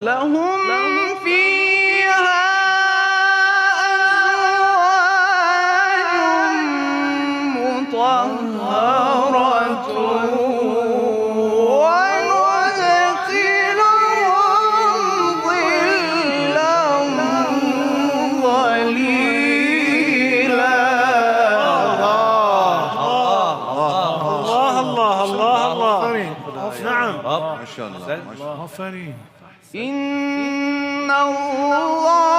لهم فيها أزواج مطهرة وندخلهم ظلا ظليلا. الله نعم ما شاء الله ما شاء الله. غفرين. إن الله